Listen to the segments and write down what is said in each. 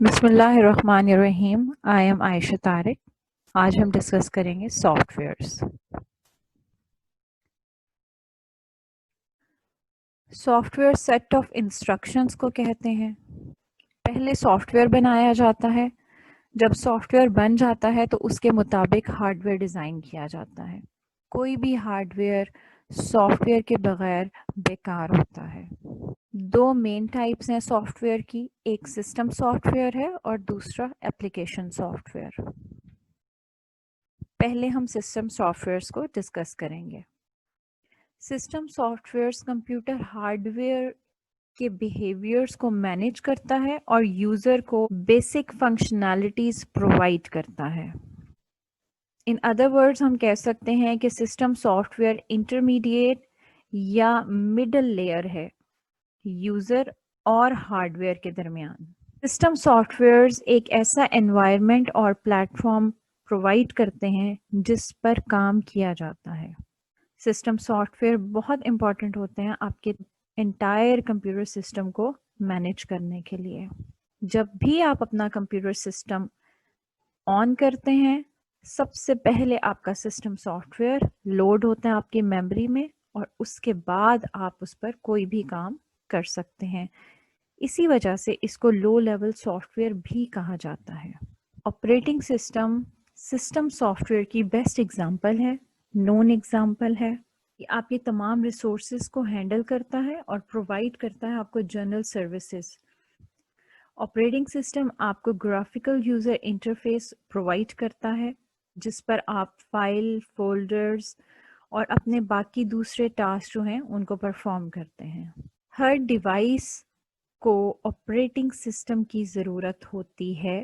بسم اللہ الرحمن الرحیم. I am Ayesha Tariq. آج ہم ڈسکس کریں گے softwares. Software set of instructions کو کہتے ہیں. پہلے سافٹ ویئر بنایا جاتا ہے. جب سافٹ ویئر بن جاتا ہے تو اس کے مطابق ہارڈ ویئر ڈیزائن کیا جاتا ہے. کوئی بھی ہارڈ ویئر سافٹ ویئر کے بغیر بیکار ہوتا ہے. دو مین ٹائپس ہیں سافٹ ویئر کی. ایک سسٹم سافٹ ویئر ہے اور دوسرا اپلیکیشن سافٹ ویئر. پہلے ہم سسٹم سافٹ ویئرس کو ڈسکس کریں گے. System softwares computer hardware کے بیہیویئرس کو مینیج کرتا ہے اور یوزر کو بیسک فنکشنالٹیز پرووائڈ کرتا ہے. ان ادر ورڈز ہم کہہ سکتے ہیں کہ سسٹم سافٹ ویئر انٹرمیڈیٹ یا مڈل لیئر ہے یوزر اور ہارڈ ویئر کے درمیان. سسٹم سافٹ ویئرز ایک ایسا انوائرمنٹ اور پلیٹ فارم پرووائڈ کرتے ہیں جس پر کام کیا جاتا ہے. سسٹم سافٹ ویئر بہت امپورٹنٹ ہوتے ہیں آپ کے انٹائر کمپیوٹر سسٹم کو مینیج کرنے کے لیے. جب بھی آپ اپنا کمپیوٹر سسٹم آن کرتے ہیں سب سے پہلے آپ کا سسٹم سافٹ ویئر لوڈ ہوتا ہے آپ کی میموری میں اور اس کے بعد آپ اس پر کوئی بھی کام کر سکتے ہیں. اسی وجہ سے اس کو لو لیول سافٹ ویئر بھی کہا جاتا ہے. Operating system system soft where کی بیسٹ ایگزامپل ہے، نون ایگزامپل ہے. یہ آپ کے تمام ریسورسز کو ہینڈل کرتا ہے اور پرووائڈ کرتا ہے آپ کو جنرل سروسز. آپریٹنگ سسٹم آپ کو گرافیکل یوزر انٹرفیس پرووائڈ کرتا ہے جس پر آپ فائل، فولڈرز اور اپنے باقی دوسرے ٹاسک جو ہیں ان کو پرفارم کرتے ہیں. ہر ڈیوائس کو آپریٹنگ سسٹم کی ضرورت ہوتی ہے.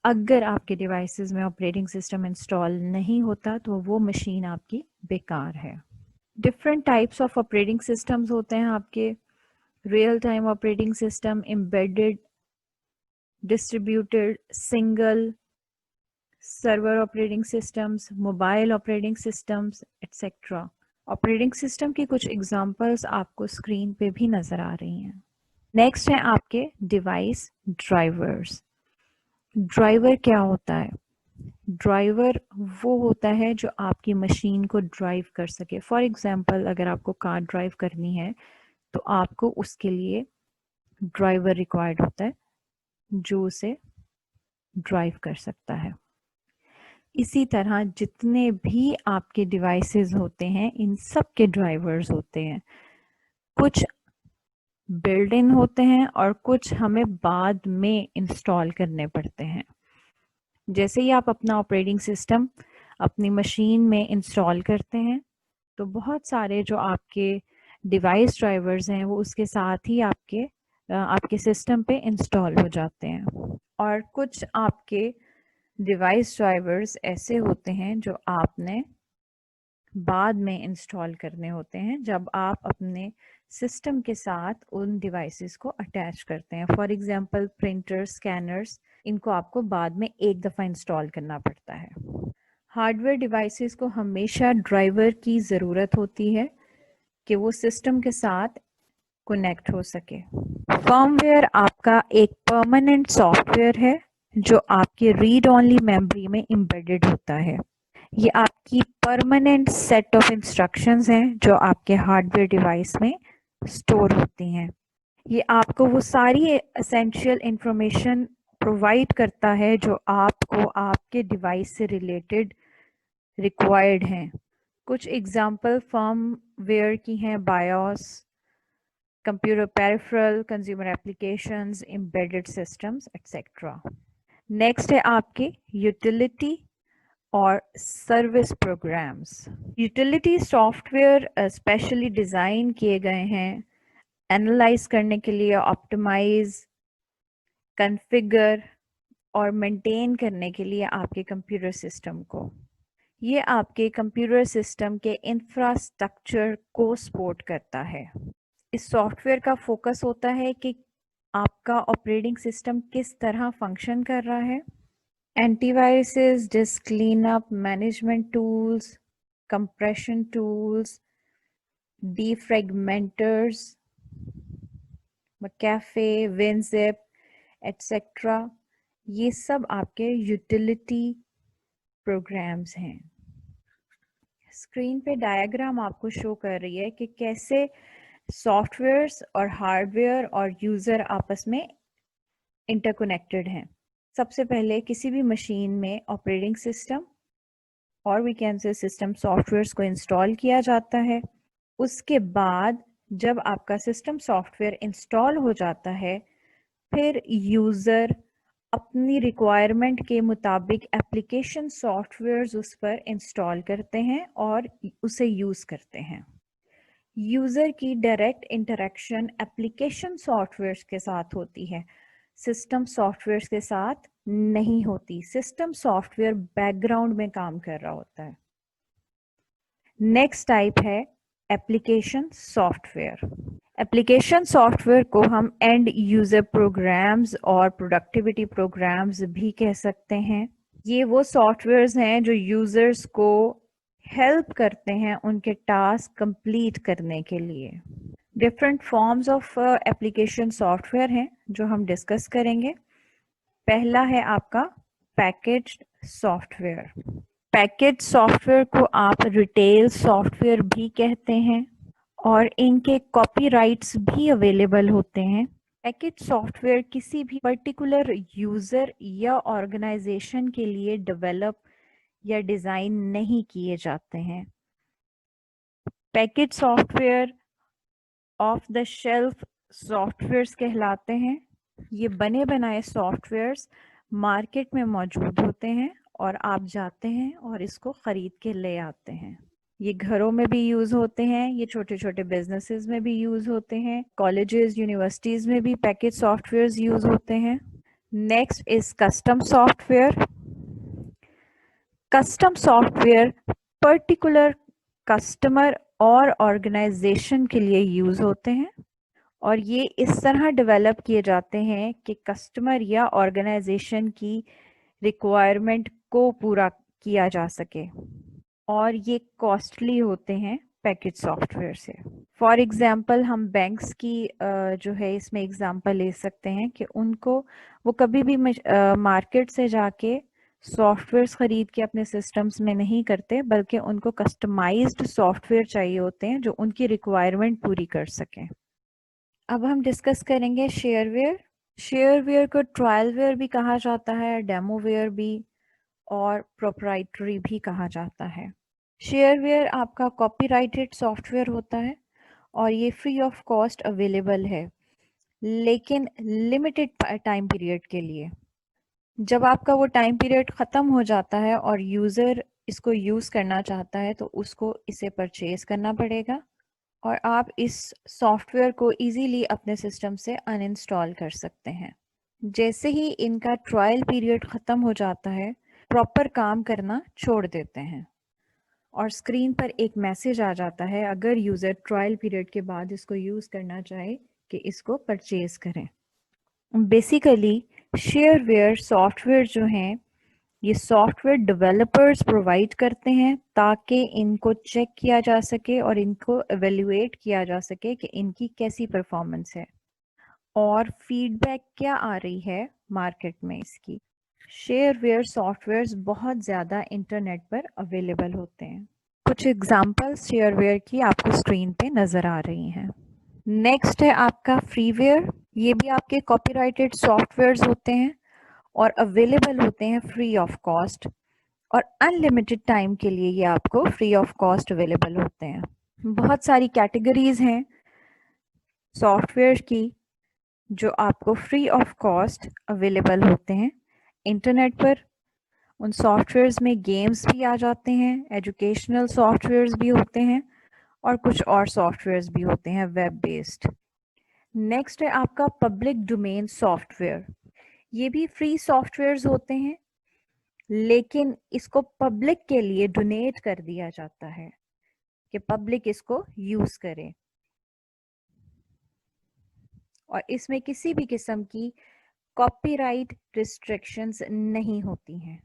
اگر آپ کے ڈیوائسز میں آپریٹنگ سسٹم انسٹال نہیں ہوتا تو وہ مشین آپ کی بیکار ہے. Different types of operating systems ہوتے ہیں آپ کے. Real time operating system, embedded, distributed, single, server operating systems, mobile operating systems etcetera. Operating system کی کچھ ایگزامپلس آپ کو اسکرین پہ بھی نظر آ رہی ہیں. نیکسٹ ہیں آپ کے ڈیوائس ڈرائیورز. ڈرائیور کیا ہوتا ہے؟ ڈرائیور وہ ہوتا ہے جو آپ کی مشین کو ڈرائیو کر سکے. فار ایگزامپل اگر آپ کو کار ڈرائیو کرنی ہے تو آپ کو اس کے لیے ڈرائیور ریکوائرڈ ہوتا ہے جو اسے ڈرائیو کر سکتا ہے. اسی طرح جتنے بھی آپ کے ڈیوائسز ہوتے ہیں ان سب کے ڈرائیورز ہوتے ہیں. کچھ بلڈ ان ہوتے ہیں اور کچھ ہمیں بعد میں انسٹال کرنے پڑتے ہیں. جیسے ہی آپ اپنا آپریٹنگ سسٹم اپنی مشین میں انسٹال کرتے ہیں تو بہت سارے جو آپ کے ڈیوائس ڈرائیورز ہیں وہ اس کے ساتھ ہی آپ کے سسٹم پہ انسٹال ہو جاتے ہیں. اور کچھ آپ کے ڈیوائس ڈرائیورز ایسے ہوتے ہیں جو آپ نے بعد میں انسٹال کرنے ہوتے ہیں جب آپ اپنے سسٹم کے ساتھ ان ڈیوائسز کو اٹیچ کرتے ہیں. فار ایگزامپل پرنٹر، اسکینرز، ان کو آپ کو بعد میں ایک دفعہ انسٹال کرنا پڑتا ہے. ہارڈ ویئر ڈیوائسز کو ہمیشہ ڈرائیور کی ضرورت ہوتی ہے کہ وہ سسٹم کے ساتھ کنیکٹ ہو سکے. فرم ویئر آپ کا ایک پرماننٹ سافٹ ویئر ہے جو آپ کے ریڈ اونلی میموری میں امبیڈڈ ہوتا ہے. یہ آپ کی پرماننٹ سیٹ آف انسٹرکشنز ہیں جو آپ کے ہارڈ ویئر ڈیوائس میں اسٹور ہوتی ہیں. یہ آپ کو وہ ساری اسینشیل انفارمیشن پرووائڈ کرتا ہے جو آپ کو آپ کے ڈیوائس سے ریلیٹڈ ریکوائرڈ ہیں. کچھ ایگزامپل فرم ویئر کی ہیں: BIOS, computer peripheral, consumer applications, embedded systems etcetera. Next ہے آپ کے یوٹیلیٹی اور service programs. Utility software especially design کیے گئے ہیں اینالائز کرنے کے لیے، آپٹیمائز، کنفیگر اور مینٹین کرنے کے لیے آپ کے کمپیوٹر سسٹم کو. یہ آپ کے کمپیوٹر سسٹم کے انفراسٹرکچر کو سپورٹ کرتا ہے. اس سافٹ ویئر کا فوکس ہوتا ہے کہ آپ کا آپریٹنگ سسٹم کس طرح فنکشن کر رہا ہے. Antiviruses, disk clean up, management tools, compression tools, defragmenters, McAfee, WinZip etcetera. یہ سب آپ کے یوٹیلیٹی پروگرامز ہیں. اسکرین پہ ڈائیگرام آپ کو شو کر رہی ہے کہ کیسے سافٹ ویئرس اور ہارڈ ویئر اور یوزر آپس میں انٹر کنیکٹڈ ہیں. سب سے پہلے کسی بھی مشین میں آپریٹنگ سسٹم اور وی کین سے سسٹم سافٹ ویئرس کو انسٹال کیا جاتا ہے. اس کے بعد جب آپ کا سسٹم سافٹ ویئر انسٹال ہو جاتا ہے پھر یوزر اپنی ریکوائرمنٹ کے مطابق اپلیکیشن سافٹ ویئرز اس پر انسٹال کرتے ہیں اور اسے یوز کرتے ہیں. یوزر کی direct interaction application softwares کے ساتھ ہوتی ہے، سسٹم سافٹ ویئرز کے ساتھ نہیں ہوتی. System soft where back ground میں کام کر رہا ہوتا ہے. نیکسٹ ٹائپ ہے application soft where. Application soft where کو ہم اینڈ یوزر پروگرامز اور پروڈکٹیوٹی پروگرامز بھی کہہ سکتے ہیں. یہ وہ سافٹ ویئرز ہیں جو یوزرز کو ہیلپ کرتے ہیں ان کے ٹاسک کمپلیٹ کرنے کے لیے. Different forms of application software ہیں جو ہم ڈسکس کریں گے. پہلا ہے آپ کا packaged soft where. Package soft where کو آپ ریٹیل سافٹ ویئر بھی کہتے ہیں اور ان کے کاپی رائٹس بھی اویلیبل ہوتے ہیں. پیکیج سافٹ ویئر کسی بھی پرٹیکولر یوزر یا آرگنائزیشن کے لیے ڈیولپ یا ڈیزائن نہیں کیے جاتے ہیں. Package software off the shelf softwares کہلاتے ہیں. یہ بنے بنائے سافٹ ویئرس مارکیٹ میں موجود ہوتے ہیں اور آپ جاتے ہیں اور اس کو خرید کے لے آتے ہیں. یہ گھروں میں بھی یوز ہوتے ہیں، یہ چھوٹے چھوٹے بزنسز میں بھی یوز ہوتے ہیں، کالجز یونیورسٹیز میں بھی پیکیج سافٹ ویئرز یوز ہوتے ہیں. Next is custom soft where. Custom soft where particular customer اور آرگنائزیشن کے لیے یوز ہوتے ہیں اور یہ اس طرح ڈیولپ کیے جاتے ہیں کہ کسٹمر یا آرگنائزیشن کی ریکوائرمنٹ کو پورا کیا جا سکے اور یہ کاسٹلی ہوتے ہیں پیکیج سافٹ ویئر سے. فار ایگزامپل ہم بینکس کی جو ہے اس میں ایگزامپل لے سکتے ہیں کہ ان کو وہ کبھی بھی مارکیٹ سے جا کے سافٹ ویئرس خرید کے اپنے سسٹمز میں نہیں کرتے بلکہ ان کو کسٹمائزڈ سافٹ ویئر چاہیے ہوتے ہیں جو ان کی ریکوائرمنٹ پوری کر سکیں. اب ہم ڈسکس کریں گے شیئر ویئر. شیئر ویئر کو ٹرائل ویئر بھی کہا جاتا ہے، ڈیمو ویئر بھی اور پروپرائٹری بھی کہا جاتا ہے. شیئر ویئر آپ کا کاپی رائٹڈ سافٹ ویئر ہوتا ہے اور یہ فری آف کاسٹ اویلیبل ہے لیکن لمیٹڈ ٹائم پیریڈ کے لیے. جب آپ کا وہ ٹائم پیریڈ ختم ہو جاتا ہے اور یوزر اس کو یوز کرنا چاہتا ہے تو اس کو اسے پرچیز کرنا پڑے گا اور آپ اس سافٹ ویئر کو ایزیلی اپنے سسٹم سے ان انسٹال کر سکتے ہیں. جیسے ہی ان کا ٹرائل پیریڈ ختم ہو جاتا ہے پراپر کام کرنا چھوڑ دیتے ہیں اور اسکرین پر ایک میسج آ جاتا ہے اگر یوزر ٹرائل پیریڈ کے بعد اس کو یوز کرنا چاہے کہ اس کو پرچیز کریں. Basically share where soft where جو ہیں یہ سافٹ ویئر ڈیولپرز پرووائڈ کرتے ہیں تاکہ ان کو چیک کیا جا سکے اور ان کو ایویلویٹ کیا جا سکے کہ ان کی کیسی پرفارمنس ہے اور فیڈ بیک کیا آ رہی ہے مارکیٹ میں اس کی. شیئر ویئر سافٹ ویئرز بہت زیادہ انٹرنیٹ پر اویلیبل ہوتے ہیں. کچھ ایگزامپلس شیئر ویئر کی آپ کو اسکرین پہ نظر آ رہی ہیں. نیکسٹ ہے آپ کا فری ویئر. یہ بھی آپ کے کاپی رائٹڈ سافٹ ویئرز ہوتے ہیں اور اویلیبل ہوتے ہیں فری آف کاسٹ اور ان لمیٹڈ ٹائم کے لیے یہ آپ کو فری آف کاسٹ اویلیبل ہوتے ہیں. بہت ساری کیٹیگریز ہیں سافٹ ویئر کی جو آپ کو فری آف کاسٹ اویلیبل ہوتے ہیں انٹرنیٹ پر. ان سافٹ ویئرز میں گیمز بھی آ جاتے ہیں، ایجوکیشنل سافٹ ویئرز بھی ہوتے ہیں اور کچھ اور سافٹ ویئرز بھی ہوتے ہیں ویب بیسڈ. نیکسٹ ہے آپ کا پبلک ڈومین سافٹ ویئر. یہ بھی فری سافٹ ویئرز ہوتے ہیں لیکن اس کو پبلک کے لیے ڈونیٹ کر دیا جاتا ہے کہ پبلک اس کو یوز کرے اور اس میں کسی بھی قسم کی کاپی رائٹ ریسٹرکشنز نہیں ہوتی ہیں.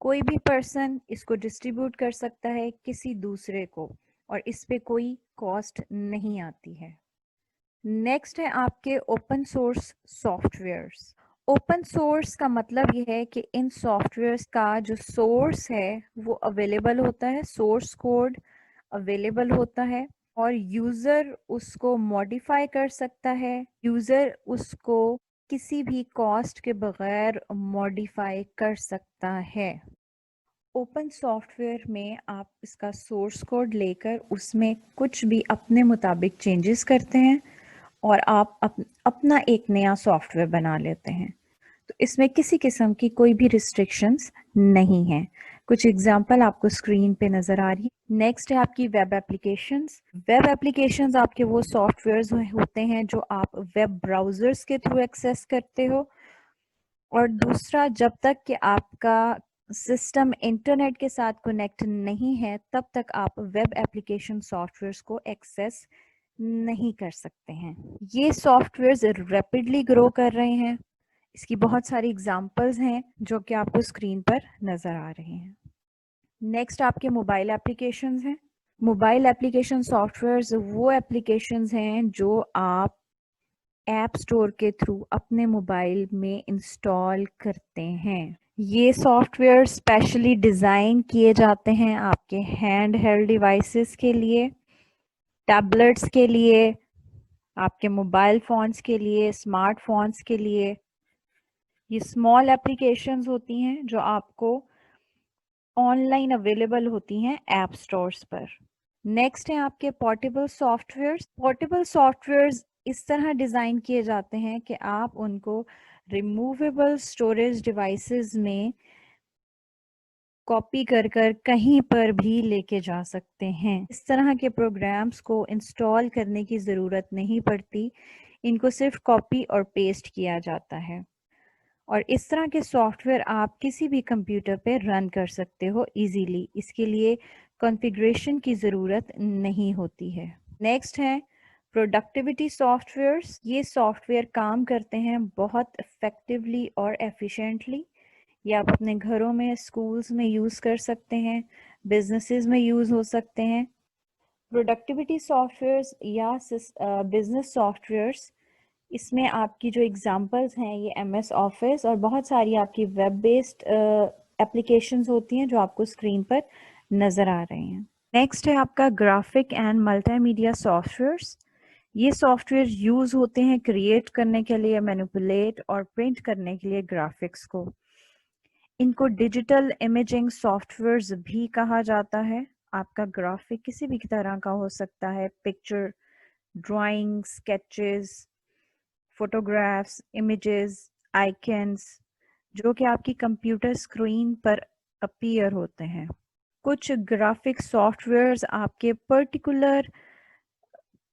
کوئی بھی پرسن اس کو ڈسٹریبیوٹ کر سکتا ہے کسی دوسرے کو اور اس پہ کوئی کاسٹ نہیں آتی ہے. نیکسٹ ہے آپ کے open source softwares. Open source کا مطلب یہ ہے کہ ان سافٹ ویئرس کا جو سورس ہے وہ اویلیبل ہوتا ہے، سورس کوڈ اویلیبل ہوتا ہے اور یوزر اس کو ماڈیفائی کر سکتا ہے، یوزر اس کو کسی بھی کاسٹ کے بغیر ماڈیفائی کر سکتا ہے۔ اوپن سافٹ ویئر میں آپ اس کا سورس کوڈ لے کر اس میں کچھ بھی اپنے مطابق چینجز کرتے ہیں اور آپ اپنا ایک نیا سافٹ ویئر بنا لیتے ہیں، تو اس میں کسی قسم کی کوئی بھی ریسٹرکشنز نہیں ہیں۔ کچھ اگزامپل آپ کو اسکرین پہ نظر آ رہی ہے۔ نیکسٹ ہے آپ کی ویب اپلیکیشنز۔ ویب اپلیکیشنز آپ کے وہ سافٹ ویئرز ہوتے ہیں جو آپ ویب براؤزرز کے تھرو ایکسیس کرتے ہو، اور دوسرا جب تک کہ آپ کا سسٹم انٹرنیٹ کے ساتھ کنیکٹ نہیں ہے تب تک آپ ویب اپلیکیشن سافٹ ویئرز کو ایکسیس نہیں کر سکتے ہیں۔ یہ سافٹ ویئرز ریپڈلی گرو کر رہے ہیں، اس کی بہت ساری اگزامپلز ہیں جو کہ آپ کو اسکرین پر نظر آ رہے ہیں۔ نیکسٹ آپ کے موبائل اپلیکیشنز ہیں۔ موبائل اپلیکیشن سافٹ ویئرز وہ اپلیکیشنز ہیں جو آپ ایپ اسٹور کے تھرو اپنے موبائل میں انسٹال کرتے ہیں۔ یہ سافٹ ویئر اسپیشلی ڈیزائن کیے جاتے ہیں آپ کے ہینڈ ہیلڈ ڈیوائسز کے لیے، ٹیبلٹس کے لیے، آپ کے موبائل فونز کے لیے، اسمارٹ فونز کے لیے۔ یہ اسمال اپلیکیشنز ہوتی ہیں جو آپ کو آن لائن اویلیبل ہوتی ہیں ایپ اسٹورز پر۔ نیکسٹ ہیں آپ کے portable softwares. Portable softwares اس طرح ڈیزائن کیے جاتے ہیں کہ آپ ان کو ریموویبل اسٹوریج ڈیوائسز میں کاپی کر کر کہیں پر بھی لے کے جا سکتے ہیں۔ اس طرح کے پروگرامز کو انسٹال کرنے کی ضرورت نہیں پڑتی، ان کو صرف کاپی اور پیسٹ کیا جاتا ہے، اور اس طرح کے سافٹ ویئر آپ کسی بھی کمپیوٹر پہ رن کر سکتے ہو ایزیلی، اس کے لیے کنفیگریشن کی ضرورت نہیں ہوتی ہے۔ نیکسٹ ہے پروڈکٹیوٹی سافٹ ویئرس۔ یہ سافٹ ویئر کام کرتے ہیں بہت افیکٹولی اور ایفیشینٹلی، یہ آپ اپنے گھروں میں، اسکولز میں یوز کر سکتے ہیں، بزنسز میں یوز ہو سکتے ہیں۔ پروڈکٹیوٹی سافٹ ویئرس یا بزنس سافٹ ویئرس، اس میں آپ کی جو اگزامپلس ہیں یہ ایم ایس آفس اور بہت ساری آپ کی ویب بیسڈ اپلیکیشنز ہوتی ہیں جو آپ کو اسکرین پر نظر آ رہے ہیں۔ نیکسٹ ہے آپ کا graphic and multimedia softwares. یہ سافٹ ویئر یوز ہوتے ہیں کریٹ کرنے کے لیے، مینیپولیٹ اور پرنٹ کرنے کے لیے گرافکس کو۔ ان کو ڈیجیٹل امیجنگ سافٹ ویئرز بھی کہا جاتا ہے۔ آپ کا گرافک کسی بھی طرح کا ہو سکتا ہے، picture, drawing, sketches, photographs, images, icons, جو کہ آپ کی کمپیوٹر اسکرین پر اپیئر ہوتے ہیں۔ کچھ گرافک سافٹ ویئرز آپ کے پرٹیکولر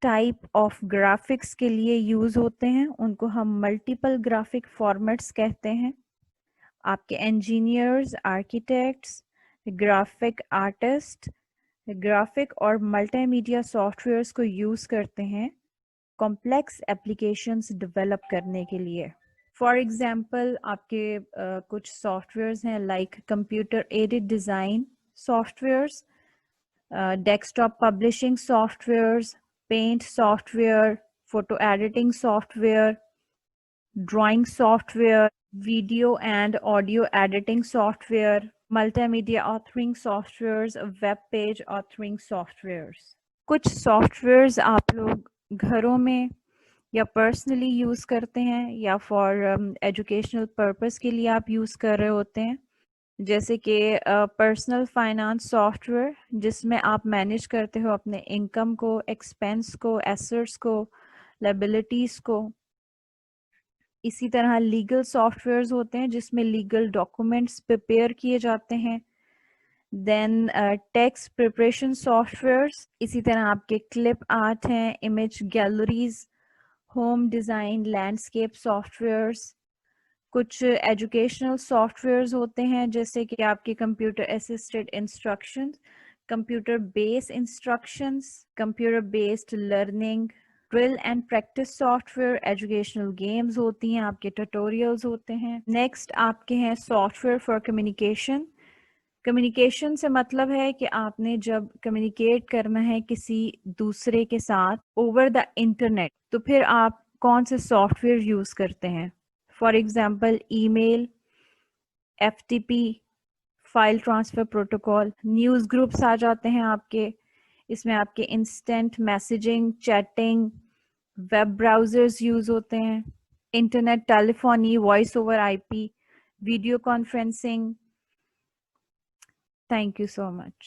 ٹائپ آف گرافکس کے لیے یوز ہوتے ہیں، ان کو ہم ملٹیپل گرافک فارمیٹس کہتے ہیں۔ آپ کے engineers, architects, graphic artist graphic اور ملٹی میڈیا سافٹ ویئرس کو یوز کرتے ہیں کمپلیکس اپلیکیشنز ڈیولپ کرنے کے لیے۔ فار ایگزامپل آپ کے کچھ سافٹ ویئرز ہیں like computer aided design softwares, desktop publishing softwares, paint software, photo editing software, drawing software, video and audio editing software, multimedia authoring softwares, web page authoring softwares. کچھ softwares آپ لوگ گھروں میں یا personally use کرتے ہیں یا for educational purpose کے لیے آپ یوز کر رہے ہوتے ہیں، جیسے کہ پرسنل فائنانس سافٹ ویئر جس میں آپ مینیج کرتے ہو اپنے انکم کو، ایکسپینس کو، ایسٹس کو، لائبلٹیز کو۔ اسی طرح لیگل سافٹ ویئرز ہوتے ہیں جس میں لیگل ڈاکومنٹس پریپیئر کیے جاتے ہیں۔ Then text preparation softwares, اسی طرح آپ کے کلپ آرٹ ہیں، image galleries, home design, landscape softwares. کچھ ایجوکیشنل سافٹ ویئرز ہوتے ہیں جیسے کہ آپ کے computer assisted instruction, computer base instructions, computer based learning, drill and practice software, educational games ہوتی ہیں، آپ کے ٹیوٹوریلز ہوتے ہیں۔ نیکسٹ آپ کے ہیں soft where for communication. Communication سے مطلب ہے کہ آپ نے جب کمیونیکیٹ کرنا ہے کسی دوسرے کے ساتھ اوور دا انٹرنیٹ تو پھر آپ کون سے سافٹ ویئر یوز کرتے ہیں۔ For example email, F T P, file transfer protocol. Newsgroups آ جاتے ہیں آپ کے, اس میں آپ کے instant messaging, chatting, web browsers use ہوتے ہیں, internet telephony, voice over I P, video conferencing. Thank you so much.